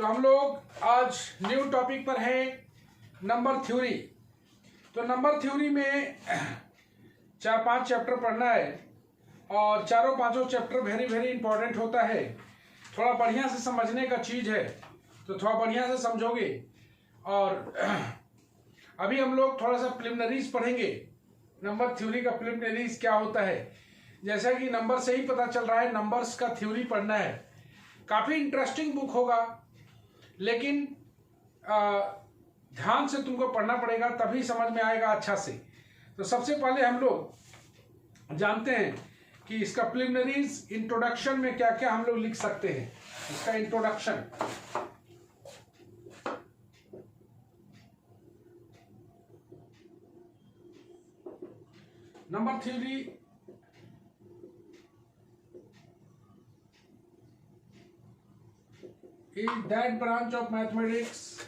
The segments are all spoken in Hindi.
तो हम लोग आज न्यू टॉपिक पर हैं नंबर थ्योरी। तो नंबर थ्योरी में 4-5 चैप्टर पढ़ना है और चारों पांचों चैप्टर वेरी वेरी इंपॉर्टेंट होता है। थोड़ा बढ़िया से समझने का चीज है तो थोड़ा बढ़िया से समझोगे। और अभी हम लोग थोड़ा सा प्रिलिमिनरीज पढ़ेंगे। नंबर थ्योरी का प्रिलिमिनरीज क्या होता है, जैसा कि नंबर से ही पता चल रहा है नंबर्स का थ्योरी पढ़ना है। काफी इंटरेस्टिंग बुक होगा, लेकिन ध्यान से तुमको पढ़ना पड़ेगा, तभी समझ में आएगा अच्छा से। तो सबसे पहले हम लोग जानते हैं कि इसका प्रिलिमिनरीज इंट्रोडक्शन में क्या क्या हम लोग लिख सकते हैं। इसका introduction, number theory is that branch of mathematics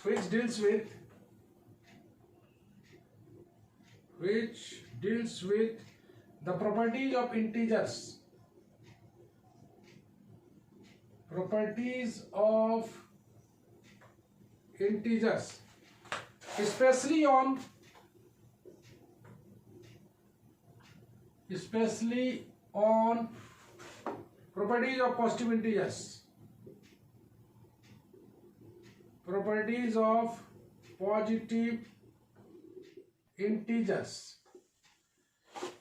which deals with the properties of integers, especially on properties of positive integers,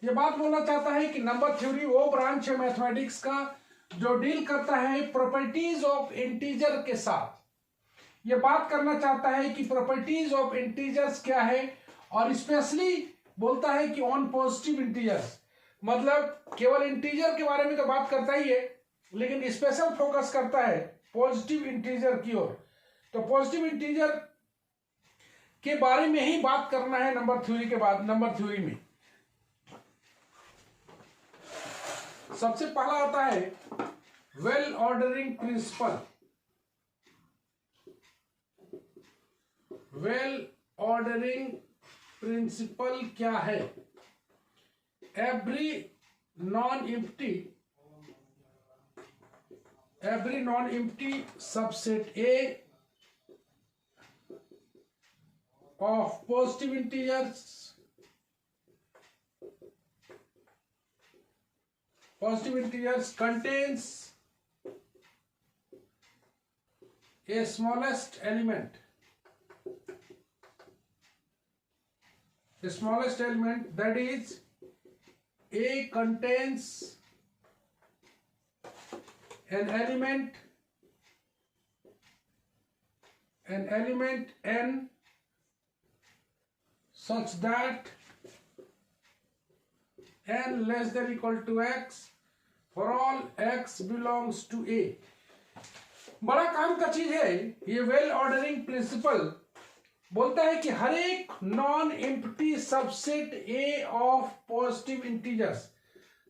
ये बात बोलना चाहता है कि नंबर थ्योरी वो ब्रांच है मैथमेटिक्स का जो डील करता है प्रॉपर्टीज ऑफ इंटीजर के साथ। ये बात करना चाहता है कि प्रॉपर्टीज ऑफ इंटीजर्स क्या है, और स्पेशली बोलता है कि ऑन पॉजिटिव इंटीजर्स, मतलब केवल इंटीजर के बारे में तो बात करता ही है, लेकिन स्पेशल फोकस करता है पॉजिटिव इंटीजर की ओर। तो पॉजिटिव इंटीजर के बारे में ही बात करना है नंबर थ्योरी के बाद। नंबर थ्योरी में सबसे पहला आता है well ordering principle. Well ordering principle क्या है? Every non empty subset A of positive integers contains a smallest element that is A contains an element n such that n less than equal to x for all x belongs to A। बड़ा काम का चीज है ये वेल ऑर्डरिंग प्रिंसिपल। बोलता है कि हर एक non empty subset A of positive integers,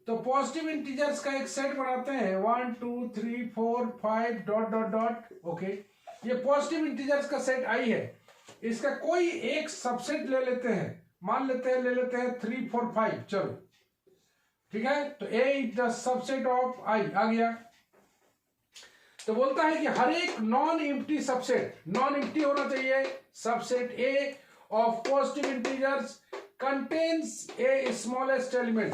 तो पॉजिटिव इंटीजर्स का एक सेट बनाते हैं 1 2 3 4 5 डॉट डॉट डॉट। ओके, ये पॉजिटिव इंटीजर्स का सेट आई है, इसका कोई एक सबसेट ले लेते हैं, मान लेते हैं ले लेते हैं 3 4 5, चलो ठीक है। तो ए इज द सबसेट ऑफ आई आ गया। तो बोलता है कि हर एक non empty subset, non empty होना चाहिए, subset A of positive integers contains A smallest element.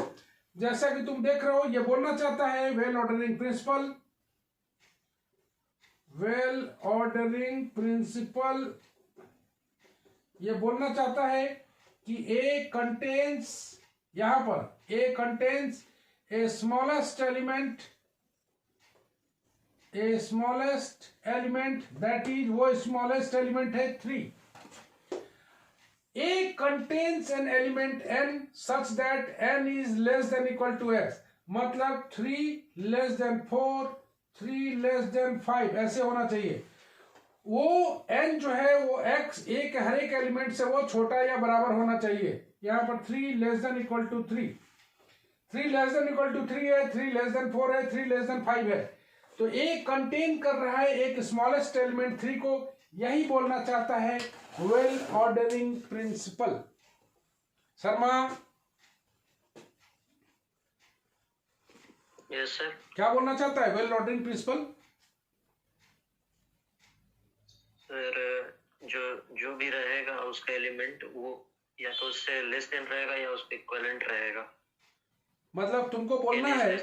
जैसा कि तुम देख रहे हो, ये बोलना चाहता है well ordering principle. Well ordering principle ये बोलना चाहता है कि ए कंटेन्स, यहां पर A contains A smallest element that is, वो स्मॉलेस्ट एलिमेंट है 3। A contains an element n such that n is less than equal to x, मतलब 3 less than 4, 3 less than 5 ऐसे होना चाहिए। वो n जो है वो x a के हर एक एलिमेंट से वो छोटा या बराबर होना चाहिए। यहाँ पर 3 less than equal to 3, 3 less than equal to 3 है, 3 less than 4 है, 3 less than 5 है। तो ए कंटेन कर रहा है एक स्मॉलेस्ट एलिमेंट 3 को, यही बोलना चाहता है well ordering principle. Sharma, yes sir. क्या बोलना चाहता है वेल ऑर्डरिंग प्रिंसिपल? सर जो भी रहेगा उसका एलिमेंट वो या तो उससे लेस देन रहेगा या उसके इक्विवेलेंट रहेगा। मतलब तुमको बोलना है,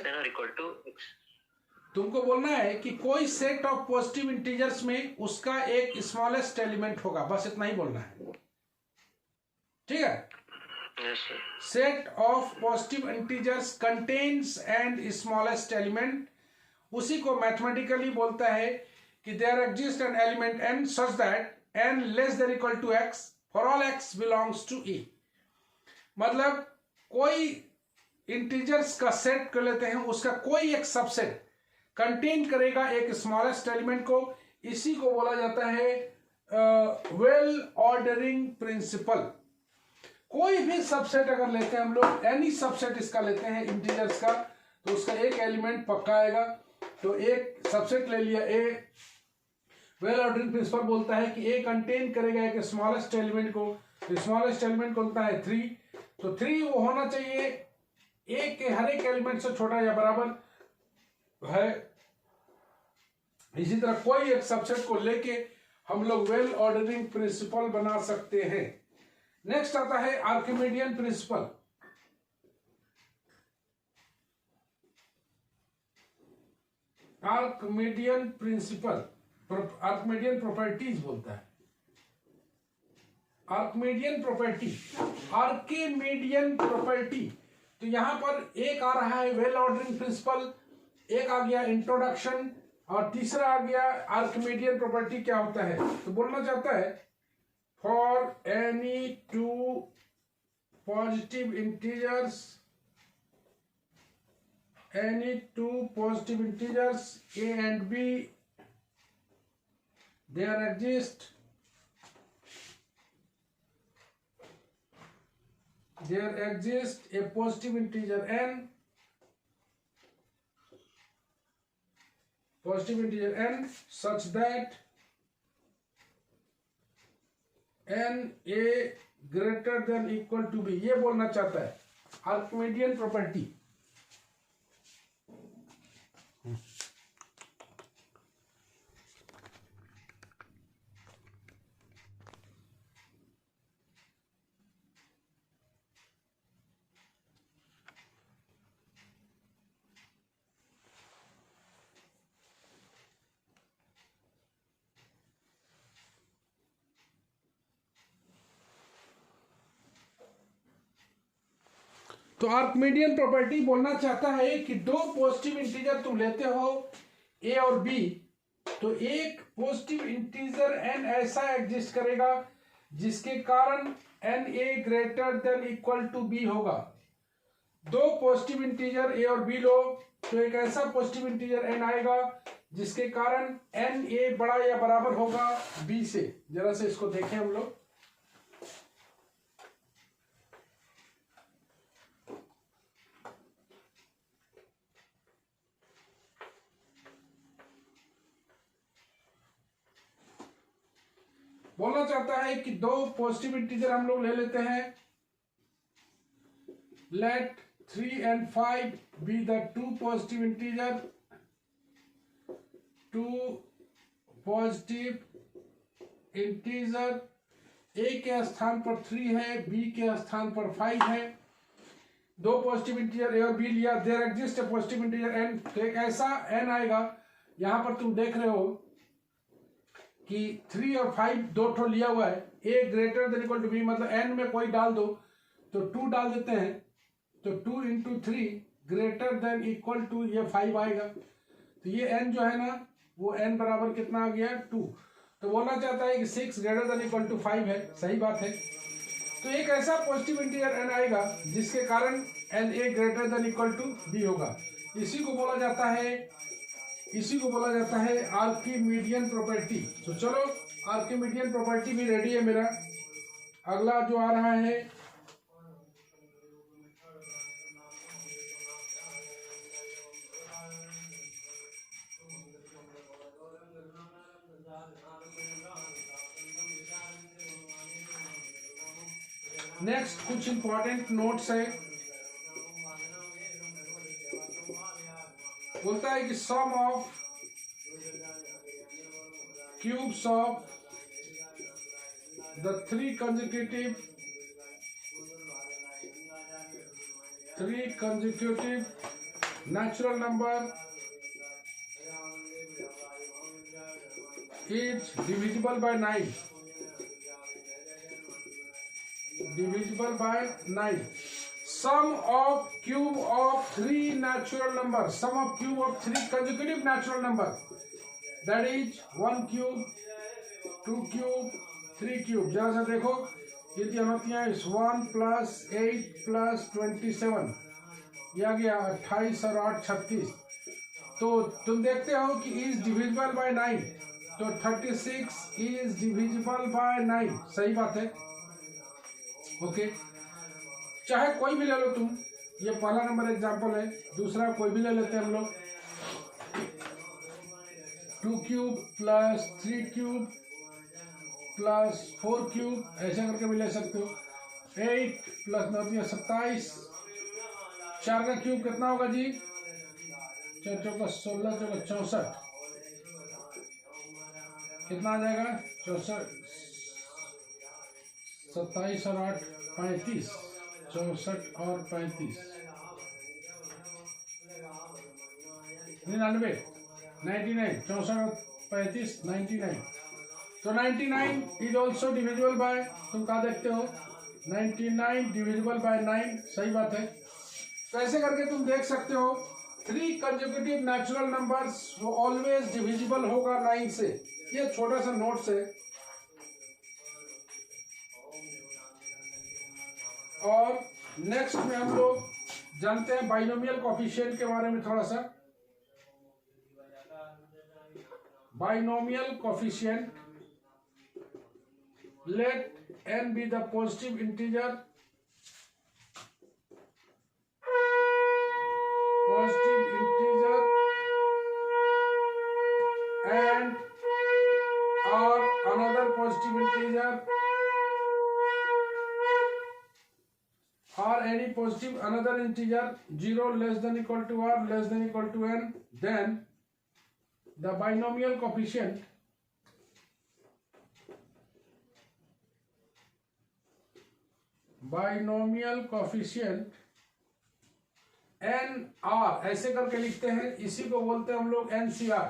तुमको बोलना है कि कोई सेट ऑफ पॉजिटिव इंटीजर्स में उसका एक स्मॉलेस्ट एलिमेंट होगा, बस इतना ही बोलना है। ठीक है? Set of positive integers contains and smallest element, उसी को मैथमेटिकली बोलता है कि there exist an element n such that n less than equal to x for all x belongs to E। मतलब कोई इंटीजर्स का सेट कर लेते हैं, उसका कोई एक सबसेट कंटेन करेगा एक स्मॉलेस्ट एलिमेंट को, इसी को बोला जाता है वेल ऑर्डरिंग प्रिंसिपल। कोई भी सबसेट अगर लेते हैं हम लोग, एनी सबसेट इसका लेते हैं इंटीजर्स का, तो उसका एक एलिमेंट पक्का आएगा। तो एक सबसेट ले लिया ए, वेल ऑर्डरिंग प्रिंसिपल बोलता है कि ए कंटेन करेगा एक स्मॉलेस्ट एलिमेंट को, तो स्मॉलेस्ट एलिमेंट कौन सा है 3, तो 3 वो होना चाहिए ए के हर एक एलिमेंट से छोटा या बराबर है। इसी तरह कोई एक सबसेट को लेके हम लोग वेल ऑर्डरिंग प्रिंसिपल बना सकते हैं। नेक्स्ट आता है Archimedean principal. Archimedean principal, Archimedean properties बोलता है। आर्किमिडियन प्रॉपर्टी, आर्किमिडियन प्रॉपर्टी, तो यहां पर एक आ रहा है वेल ऑर्डरिंग प्रिंसिपल, एक आ गया इंट्रोडक्शन, और तीसरा आ गया आर्किमिडियन प्रॉपर्टी क्या होता है। तो बोलना चाहता है for any two positive integers, any two positive integers a and b, there exists a positive integer n, such that n a greater than equal to b, ये बोलना चाहता है आर्किमिडियन प्रॉपर्टी। तो आर्किमिडियन प्रॉपर्टी बोलना चाहता है कि दो पॉजिटिव इंटीजर तुम लेते हो ए और बी, तो एक पॉजिटिव इंटीजर n ऐसा एग्जिस्ट करेगा जिसके कारण n a greater than equal to b होगा। दो पॉजिटिव इंटीजर ए और बी लो, तो एक ऐसा पॉजिटिव इंटीजर n आएगा जिसके कारण n a बड़ा या बराबर होगा b से। जरा से इसको देखें हम लोग। बोलना चाहता है कि दो पॉजिटिव इंटीजर हम लोग ले लेते हैं, let 3 and 5 be the two positive integer, two positive integer, A के स्थान पर 3 है, बी के स्थान पर 5 है। दो पॉजिटिव इंटीजर ए और बी लिया, there exist a positive integer N, तो एक ऐसा एन आएगा। यहां पर तुम देख रहे हो कि 3 और 5 दो ठो लिया हुआ है, A greater than equal to B, मतलब एन में कोई डाल दो तो 2 डाल देते हैं, तो 2 into 3 greater than equal to ये 5 आएगा। तो ये एन जो है ना, वो एन बराबर कितना आ गया 2। तो बोलना चाहता है कि 6 ग्रेटर देन इक्वल टू 5 है, सही बात है। तो एक ऐसा पॉजिटिव इंटीजर एन आएगा जिसके कारण N A greater than equal to B होगा। इसी को बोला जाता है आर्किमिडियन प्रॉपर्टी। तो चलो आर्किमिडियन प्रॉपर्टी भी रेडी है मेरा। अगला जो आ रहा है नेक्स्ट कुछ इंपॉर्टेंट नोट्स है। बोलता है कि sum of cubes of the three consecutive natural number is divisible by 9. Divisible by 9. Sum of cube of three natural numbers. Sum of cube of three consecutive natural numbers. That is 1 cube, 2 cube, 3 cube. जरा सा देखो ये तीन होती हैं 1 + 8 + 27, यह आ गया 28 और 8 36। तो तुम देखते हो कि इज डिविजिबल बाय 9, तो 36 इज डिविजिबल बाय 9। सही बात है। ओके, चाहे कोई भी ले लो तुम, ये पहला नंबर एग्जांपल है, दूसरा कोई भी ले लेते हैं हम लोग। 2 क्यूब + 3 क्यूब + 4 क्यूब, ऐसा करके भी ले सकते हो। 8 + 9 27, 4 का क्यूब कितना होगा जी? 4 चौका 16, चौका 64, कितना आ जाएगा? 64, 27 और 8 35, 64 और 35 99, 99, 64 और 35 99। तो 99 इज ऑल्सो डिविजिबल बाय, तुम कहा देखते हो 99 डिविजिबल बाय 9। सही बात है। तो ऐसे करके तुम देख सकते हो 3 कंसेक्यूटिव नेचुरल नंबर्स वो ऑलवेज डिविजिबल होगा 9 से। ये छोटा सा नोट्स है। और नेक्स्ट में हम लोग जानते हैं बाइनोमियल कोएफिशिएंट के बारे में थोड़ा सा। Binomial coefficient, let n be the positive integer and or another positive integer or any positive another integer 0 less than equal to or less than equal to n, then the binomial coefficient n r ऐसे करके लिखते हैं। इसी को बोलते हैं हम लोग NCR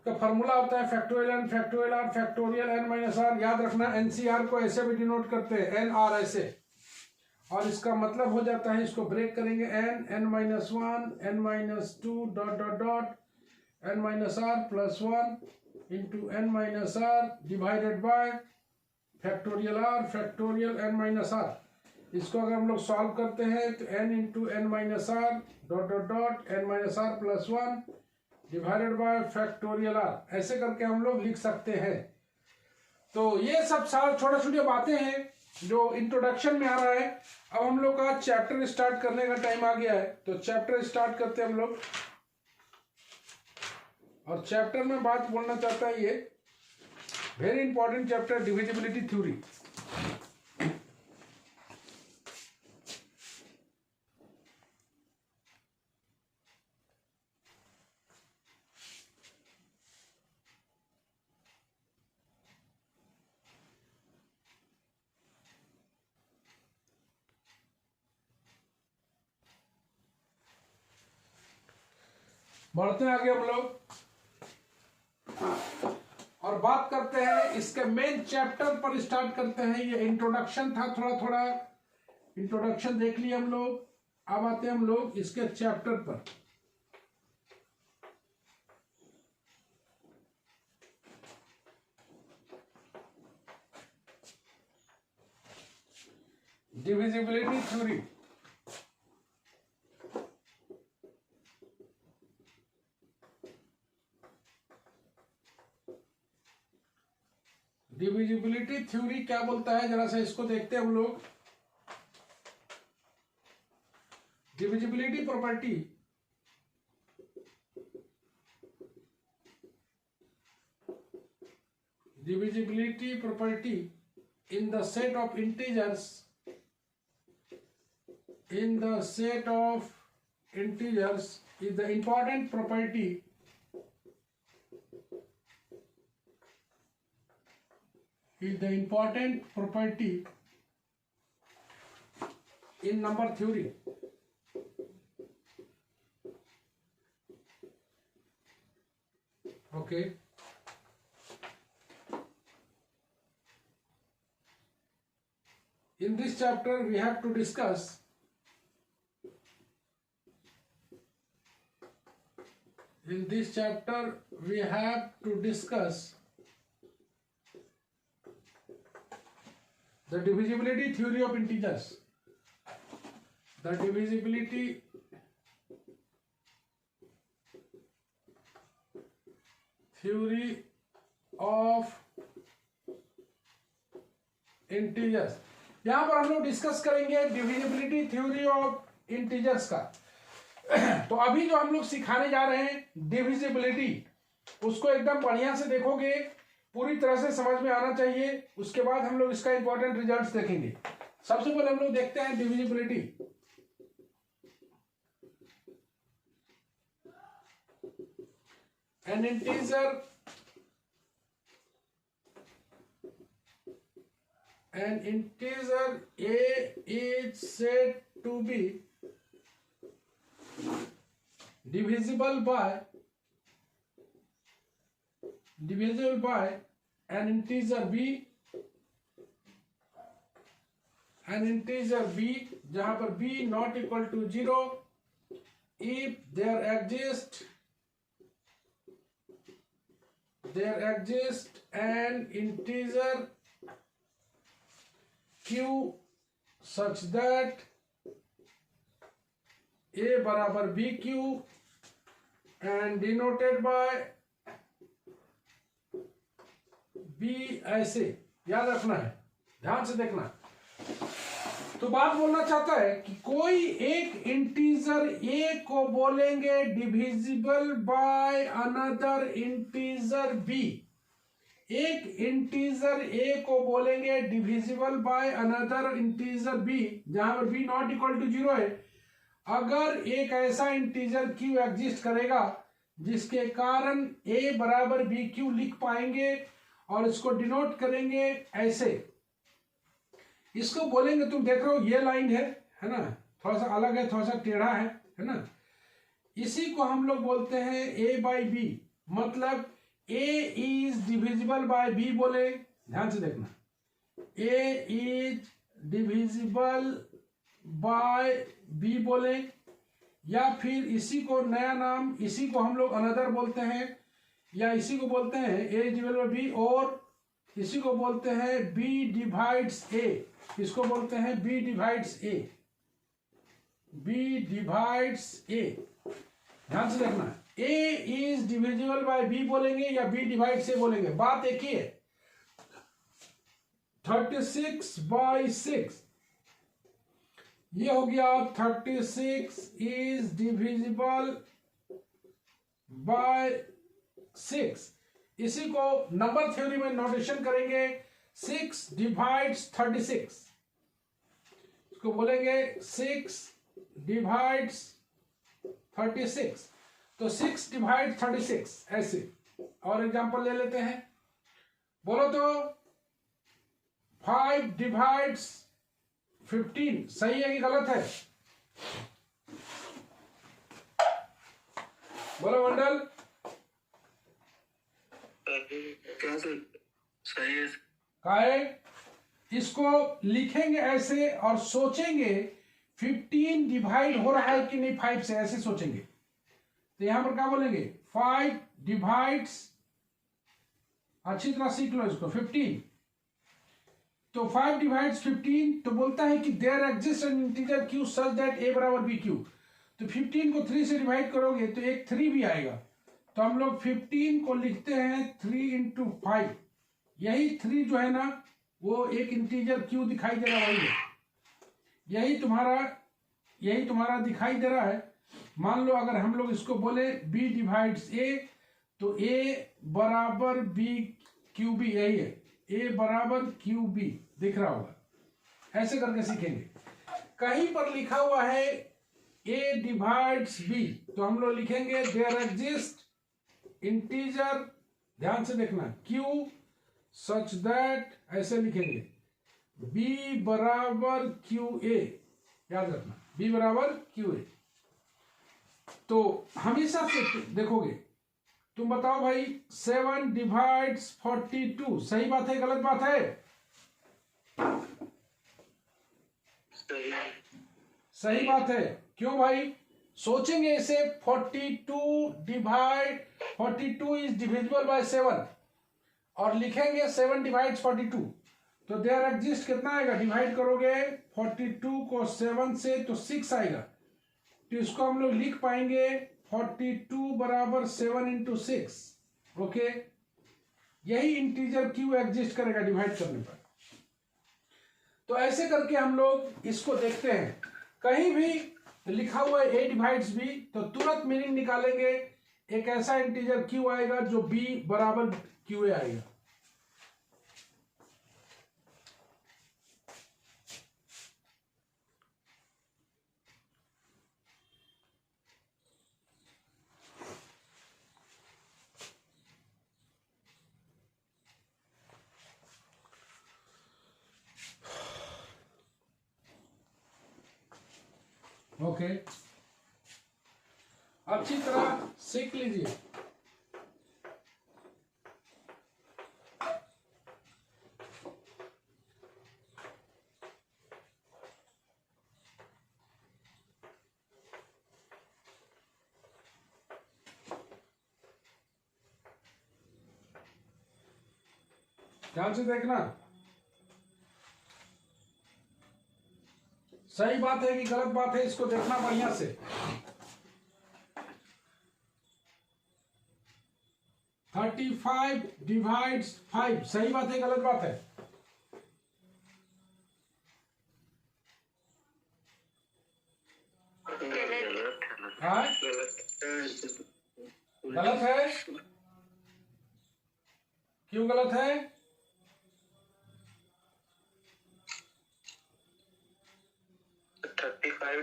का फॉर्मूला होता है factorial n factorial r factorial n - r। याद रखना NCR को ऐसे भी डिनोट करते हैं NR ऐसे, और इसका मतलब हो जाता है, इसको ब्रेक करेंगे n - 1 n - 2 ... n - r + 1 into n - r divided by factorial r factorial n - r। इसको अगर हम लोग सॉल्व करते हैं तो n into n - r ... n - r + 1 divided by factorial r, ऐसे करके हम लोग लिख सकते हैं। तो ये सब सारी छोटी छोटी बातें हैं जो इंट्रोडक्शन में आ रहा है। अब हम लोग का चैप्टर स्टार्ट करने का टाइम आ गया है, तो चैप्टर स्टार्ट करते हैं हम लोग। और चैप्टर में बात बोलना चाहता है, ये very important chapter, divisibility theory. बढ़ते हैं आगे हम लोग और बात करते हैं इसके मेन चैप्टर पर। स्टार्ट करते हैं। ये इंट्रोडक्शन था, थोड़ा थोड़ा इंट्रोडक्शन देख लिया हम लोग। अब आते हैं हम लोग इसके चैप्टर पर। Divisibility theory. डिविजिबिलिटी थ्योरी क्या बोलता है, जरा सा इसको देखते हैं हम लोग। Divisibility property divisibility property in the set of integers, in the set of integers is the important property in number theory. Okay. In this chapter we have to discuss the divisibility theory of integers. The divisibility theory of integers. यहां पर हम लोग डिस्कस करेंगे डिविजिबिलिटी थ्योरी ऑफ इंटीजर्स का. तो अभी जो हम लोग सिखाने जा रहे हैं डिविजिबिलिटी, उसको एकदम बढ़िया से देखोगे, पूरी तरह से समझ में आना चाहिए. उसके बाद हम लोग इसका इंपॉर्टेंट रिजल्ट्स देखेंगे. सबसे पहले हम लोग देखते हैं divisibility. An integer a is said to be divisible by an integer b, जहां पर b not equal to 0 if there exists an integer q such that a बराबर bq and denoted by b. ऐसे याद रखना है, ध्यान से देखना. तो बात बोलना चाहता है कि कोई एक इंटीजर a को बोलेंगे divisible by another integer b. एक इंटीजर a को बोलेंगे divisible by another integer b, जहां पर b नॉट इक्वल टू 0 है. अगर एक ऐसा इंटीजर q एग्जिस्ट करेगा जिसके कारण a बराबर bq लिख पाएंगे और इसको डिनोट करेंगे ऐसे. इसको बोलेंगे, तुम देख रहे हो ये लाइन है ना, थोड़ा सा अलग है, थोड़ा सा टेढ़ा है ना. इसी को हम लोग बोलते हैं a बाई बी. मतलब a is divisible by b बोले, ध्यान से देखना, a is divisible by b बोले, या फिर इसी को नया नाम, इसी को हम लोग अनदर बोलते हैं, या इसी को बोलते हैं a डिविजिबल बाय b, और इसी को बोलते हैं b डिवाइड्स a. इसको बोलते हैं b डिवाइड्स a. ध्यान से देखना, a is divisible by b बोलेंगे या b डिवाइड्स a बोलेंगे, बात एक ही है. 36 बाई 6 ये हो गया. 36 इज डिविजिबल बाय 6. इसी को नंबर थ्योरी में नोटेशन करेंगे 6 डिवाइड्स 36. इसको बोलेंगे 6 डिवाइड्स 36. तो 6 डिवाइड 36 ऐसे. और एग्जांपल ले लेते हैं, बोलो तो 5 डिवाइड्स 15 सही है कि गलत है? बोलो मंडल. क्या सही है? काहे इसको लिखेंगे ऐसे और सोचेंगे 15 डिवाइड हो रहा है कि नहीं 5 से, ऐसे सोचेंगे. तो यहां पर क्या बोलेंगे, 5 डिवाइड्स, अच्छी तरह सीख लो इसको, 15. तो 5 डिवाइड्स 15, तो बोलता है कि there exist an integer q such that a बराबर bq. तो 15 को 3 से डिवाइड करोगे तो एक 3 भी आएगा. तो हम लोग 15 को लिखते हैं 3 इंटू 5. यही 3 जो है ना वो एक इंटीजर q दिखाई दे रहा है, यही तुम्हारा दिखाई दे रहा है. मान लो अगर हम लोग इसको बोले b डिवाइड्स a, तो a बराबर b क्यू बी, यही है ए बराबर क्यू बी, दिख रहा होगा, ऐसे करके सीखेंगे। कहीं पर लिखा हुआ है ए डिवाइड्स बी, तो हम लोग लिखेंगे देयर एग्जिस्ट इंटीजर, ध्यान से देखना, क्यू सच दैट, ऐसे लिखेंगे बी बराबर क्यू ए, याद रखना बी बराबर क्यू ए। तो हमेशा से देखोगे, तुम बताओ भाई 7 डिवाइड्स 42, सही बात है गलत बात है? सही बात है। क्यों भाई? सोचेंगे इसे, 42 डिवाइड 42 इज डिविजिबल बाय 7 और लिखेंगे 7 डिवाइड्स 42, तो देयर एग्जिस्ट कितना आएगा, डिवाइड करोगे 42 को 7 से तो 6 आएगा, तो इसको हम लोग लिख पाएंगे 42 बराबर 7 इंटू 6। ओके, यही इंटीजर क्यू एग्जिस्ट करेगा डिवाइड करने पर। तो ऐसे करके हम लोग इसको देखते हैं, कहीं भी लिखा हुआ है ए डिवाइड्स बी, तो तुरंत मीनिंग निकालेंगे, एक ऐसा इंटीजर क्यू आएगा जो बी बराबर क्यू ए आएगा। ओके, अच्छी तरह सीख लीजिए। ध्यान से देखना, सही बात है कि गलत बात है, इसको देखना बढ़िया से। 35 डिवाइड्स 5, सही बात है गलत बात है? हाँ, गलत है। क्यों गलत है?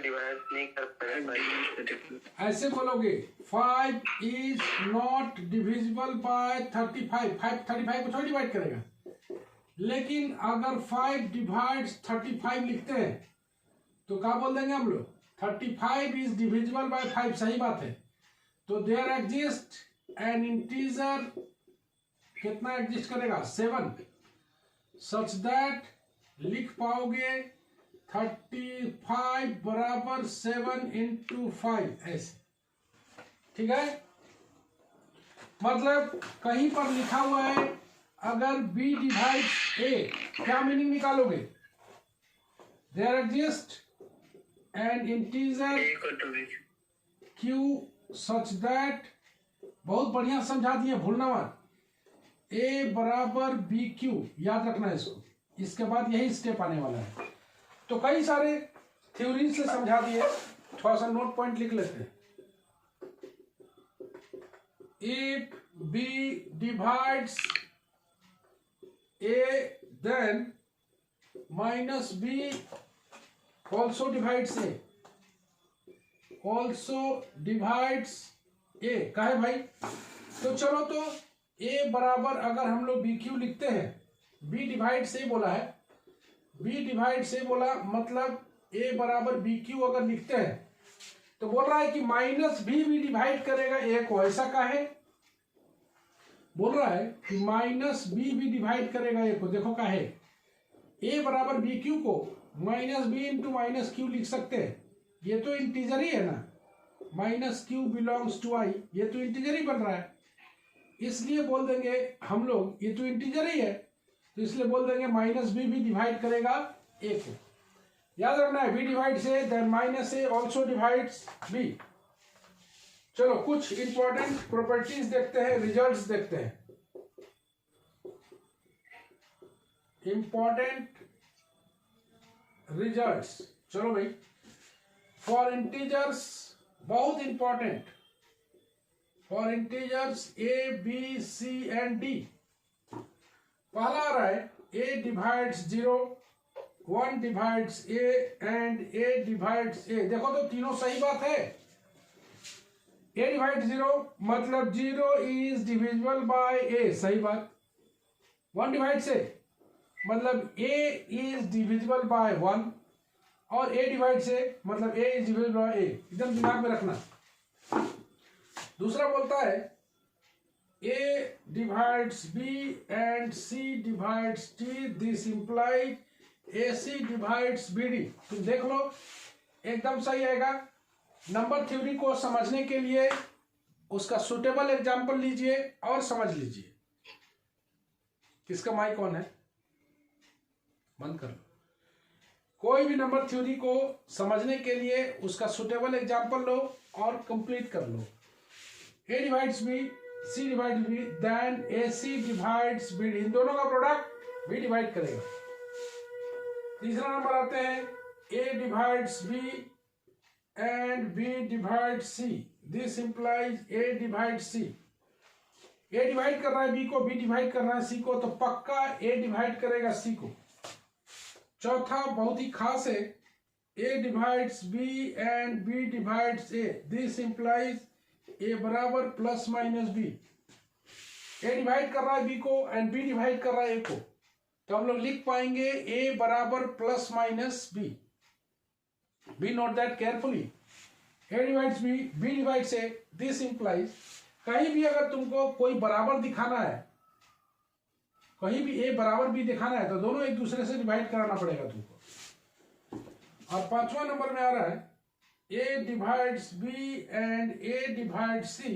डिवाइड नहीं कर पाएगा। ऐसे बोलोगे 5 इज नॉट डिविजिबल बाय 35, 35 को थोड़ी डिवाइड करेगा, लेकिन अगर 5 डिवाइड्स 35 लिखते हैं तो क्या बोल देंगे हम लोग, 35 इज डिविजिबल बाय 5, सही बात है। तो देयर एग्जिस्ट एन इंटीजर, कितना एग्जिस्ट करेगा, 7, सच दैट लिख पाओगे 35 बराबर 7 इंटू 5, ऐसे, ठीक है। मतलब कहीं पर लिखा हुआ है अगर b डिवाइड्स a, क्या मीनिंग निकालोगे, there exist an integer q such that, बहुत बढ़िया समझा दिए, भूलना मत, a बराबर बी क्यू, याद रखना इसको, इसके बाद यही स्टेप आने वाला है। तो कई सारे थ्योरी से समझा दिए, थोड़ा सा नोट पॉइंट लिख लेते हैं। If b divides a then minus b also divides a, also divides a, कहे भाई? तो चलो, तो a बराबर अगर हम लोग बी क्यू लिखते हैं, b डिवाइड से बोला है, b डिवाइड से बोला मतलब a बराबर बी क्यू अगर लिखते हैं तो बोल रहा है कि माइनस भी डिवाइड करेगा a को, ऐसा काहे बोल रहा है कि माइनस बी भी डिवाइड करेगा a को, देखो काहे, a बराबर बी क्यू को minus B into minus Q लिख सकते हैं, ये तो इंटीजर ही है ना, minus Q belongs to I, ये तो इंटीजर ही बन रहा है, इसलिए बोल देंगे हम लोग ये तो इंटीजर ही है, तो इसलिए बोल देंगे माइनस बी भी डिवाइड करेगा a को। याद रखना है, b divides a then minus a also divides b। चलो कुछ इंपॉर्टेंट प्रॉपर्टीज देखते हैं, रिजल्ट्स देखते हैं, इंपॉर्टेंट रिजल्ट्स। चलो भाई, फॉर इंटीजर्स, बहुत important, for integers a b c and d, पहला आ रहा है a divides 0, 1 divides a and a divides a। देखो तो तीनों सही बात है। a डिवाइड 0 मतलब 0 इज डिविजिबल बाय a, सही बात। 1 डिवाइड से मतलब a इज डिविजिबल बाय 1, और a डिवाइड से मतलब a is divisible by a। एकदम दिमाग में रखना। दूसरा बोलता है a divides b and c divides t, this implies ac divides bd। तुम देख लो एकदम सही आएगा। नंबर थ्योरी को समझने के लिए उसका सुटेबल एग्जाम्पल लीजिए और समझ लीजिए। किसका माइक ऑन है? बंद कर लो। कोई भी नंबर थ्योरी को समझने के लिए उसका सुटेबल एग्जाम्पल लो और कंप्लीट कर लो। a divides b, c divides b, then ac divides bd। इन दोनों का प्रोडक्ट b डिवाइड करेगा। तीसरा नंबर आते हैं a divides b and b divides c, this implies a divides c। a divide कर रहा है b को, b डिवाइड कर रहा है c को, तो पक्का a डिवाइड करेगा c को। चौथा बहुत ही खास है a divides b and b divides a, this implies a बराबर plus minus b। a divide कर रहा है b को एंड b डिवाइड कर रहा है a को, तो हम लोग लिख पाएंगे a बराबर plus minus b। Be note that carefully. a divides b, b divides a, this implies कहीं भी अगर तुमको कोई बराबर दिखाना है, कहीं भी a बराबर b दिखाना है, तो दोनों एक दूसरे से डिवाइड कराना पड़ेगा तुमको। और पांचवा नंबर में आ रहा है a divides b and a divides c,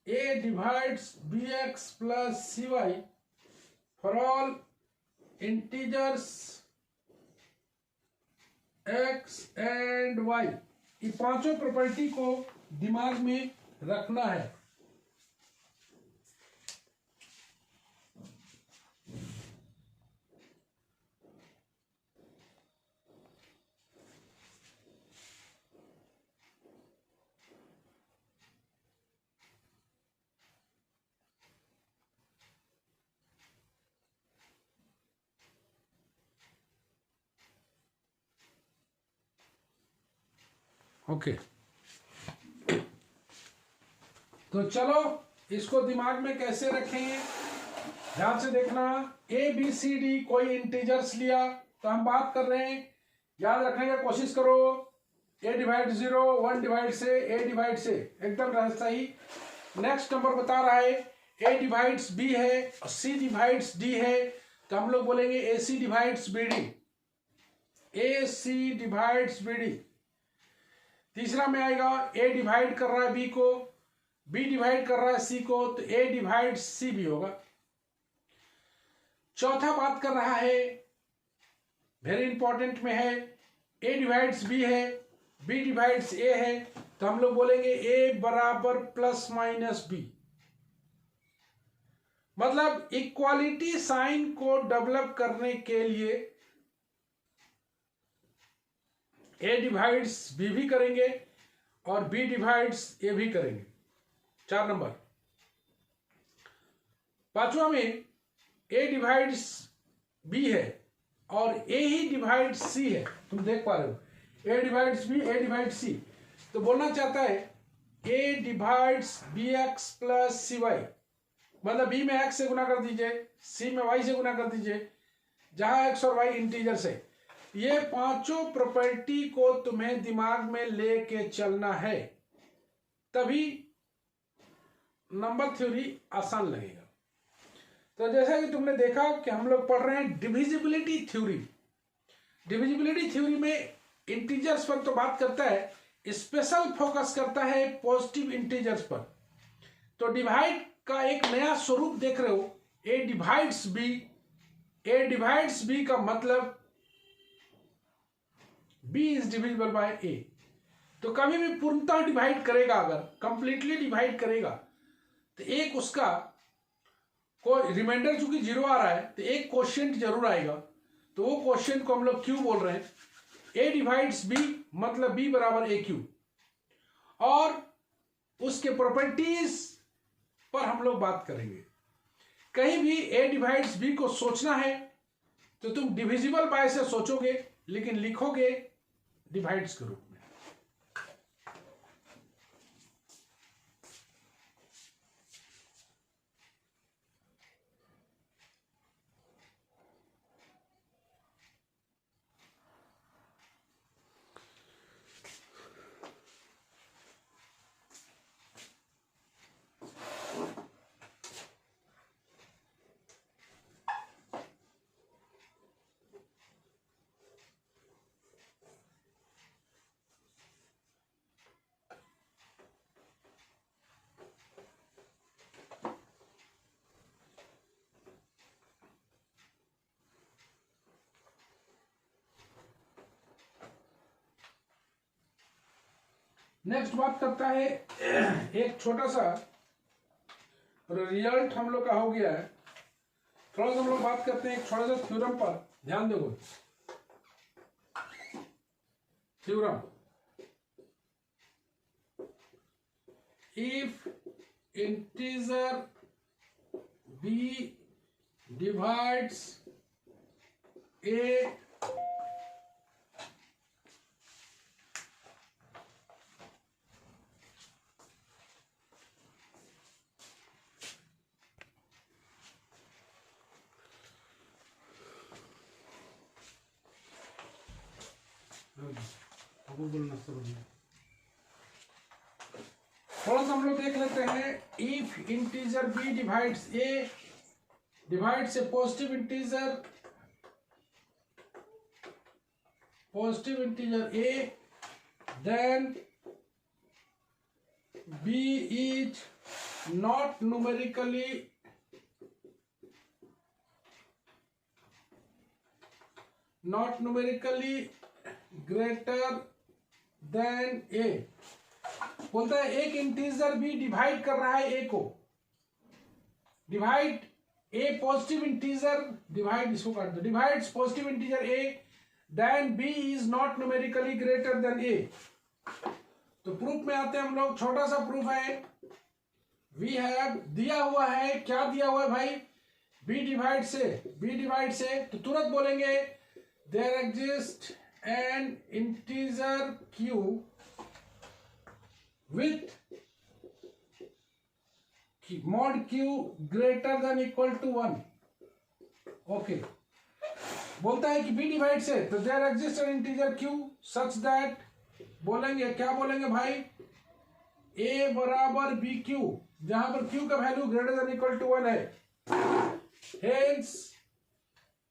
a divides bx plus cy for all integers x and y। ये पांचों प्रॉपर्टी को दिमाग में रखना है। ओके तो चलो इसको दिमाग में कैसे रखेंगे, ध्यान से देखना। ए बी सी डी कोई इंटीजर्स लिया तो हम बात कर रहे हैं, याद रखने की कोशिश करो। a डिवाइड 0, 1 डिवाइड से, a डिवाइड से, एकदम सही। नेक्स्ट नंबर बता रहा है a डिवाइड्स b है और c डिवाइड्स d है, तो हम लोग बोलेंगे ac divides bd, ac divides bd। तीसरा में आएगा a डिवाइड कर रहा है b को, b डिवाइड कर रहा है c को, तो a डिवाइड c भी होगा। चौथा बात कर रहा है, वेरी इंपॉर्टेंट में है, a डिवाइड्स b है, b डिवाइड्स a है, तो हम लोग बोलेंगे a बराबर प्लस माइनस b। मतलब इक्वालिटी साइन को डेवलप करने के लिए a डिवाइड्स b भी करेंगे और b डिवाइड्स a भी करेंगे। 4 नंबर। पांचवा में a डिवाइड्स b है और a ही डिवाइड्स c है, तुम देख पा रहे हो, a divides b, a divides c। तो बोलना चाहता है a divides bx plus cy, मतलब b में x से गुना कर दीजिए, c में y से गुना कर दीजिए, जहां x और y इंटीजर्स है। ये पांचों प्रॉपर्टी को तुम्हें दिमाग में लेके चलना है, तभी नंबर थ्योरी आसान लगेगा। तो जैसा कि तुमने देखा कि हम लोग पढ़ रहे हैं डिविजिबिलिटी थ्योरी। डिविजिबिलिटी थ्योरी में इंटीजर्स पर तो बात करता है, स्पेशल फोकस करता है पॉजिटिव इंटीजर्स पर। तो डिवाइड का एक नया स्वरूप देख रहे हो, a divides b। a divides b का मतलब b is divisible by a। तो कभी भी पूर्णतः डिवाइड करेगा, अगर कंप्लीटली डिवाइड करेगा तो एक उसका कोई रिमाइंडर चूंकि 0 आ रहा है तो एक क्वोशिएंट जरूर आएगा, तो वो क्वोशिएंट को हम लोग क्यू बोल रहे हैं। a डिवाइड्स b मतलब b बराबर a क्यू, और उसके प्रॉपर्टीज पर हम लोग बात करेंगे। कहीं भी a डिवाइड्स b को सोचना है तो तुम डिविजिबल बाय से सोचोगे, लेकिन लिखोगे डिवाइड्स के रूप में। नेक्स्ट बात करता है, एक छोटा सा रिजल्ट हम लोग का हो गया है, थोड़ा सा हम लोग बात करते हैं एक छोटा सा थ्योरम पर, ध्यान दो। Theorem, if integer b divides a थोड़ा सा हम लोग देख लेते हैं। If integer b divides a divides A positive integer a, then b is not numerically greater than a। बोलता है एक इंटीजर b डिवाइड कर रहा है a को, divide a positive integer, divide इसको काट दो, divides positive integer a, then b is not numerically greater than a। तो प्रूफ में आते हैं हम लोग, छोटा सा प्रूफ है। वी हैव दिया हुआ है, क्या दिया हुआ है भाई, b डिवाइड से, तो तुरंत बोलेंगे there exist an integer q with mod q greater than equal to 1। Okay, बोलता है कि b डिवाइड से, तो there exist an integer q such that, बोलेंगे क्या बोलेंगे भाई, a बराबर bq, जहां पर q का value greater than equal to 1 है। हेंस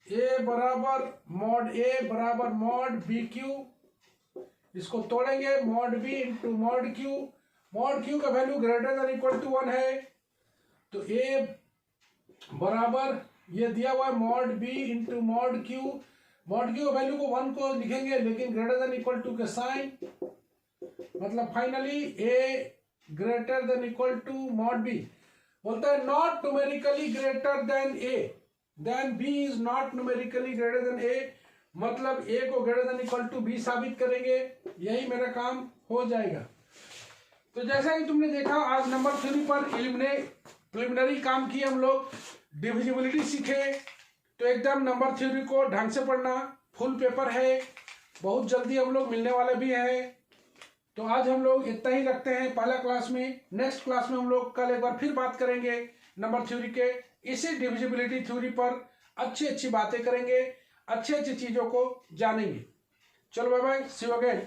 a बराबर mod bq, इसको तोड़ेंगे, mod b into mod q का value greater than equal to 1 है, तो a बराबर ये दिया हुआ है mod b into mod q का वैल्यू को 1 को लिखेंगे, लेकिन ग्रेटर देन इक्वल टू के साइन, मतलब finally a greater than equal to mod b। बोलता है not numerically greater than a, then b is not numerically greater than a, मतलब a को greater than equal to b साबित करेंगे, यही मेरा काम हो जाएगा। तो जैसा कि तुमने देखा, आज नंबर थ्योरी पर प्रिलिमिनरी काम किए हम लोग, डिविजिबिलिटी सीखे, तो एकदम नंबर थ्योरी को ढंग से पढ़ना, फुल पेपर है, बहुत जल्दी हम लोग मिलने वाले भी हैं। तो आज हम लोग इतना ही रखते हैं पहला क्लास में। नेक्स्ट क्लास में हम लोग कल एक बार फिर बात करेंगे नंबर थ्योरी के, इसी डिविजिबिलिटी थ्योरी पर अच्छी बातें करेंगे, अच्छी चीजों को जानेंगे। चलो bye bye, see you again.